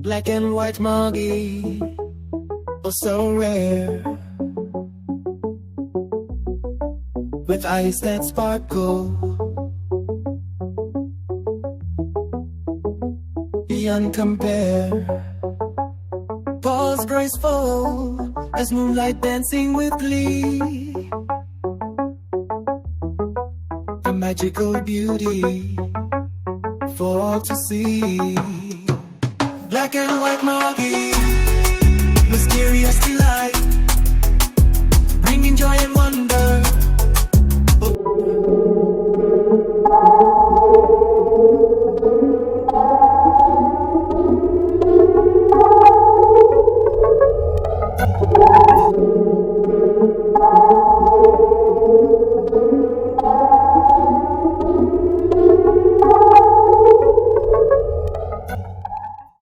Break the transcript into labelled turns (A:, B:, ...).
A: Black and white Moggie, oh so rare, with eyes that sparkle, beyond compare. Paws graceful as moonlight dancing with glee, a magical beauty for all to see. Black and white Moggie, mysterious delight,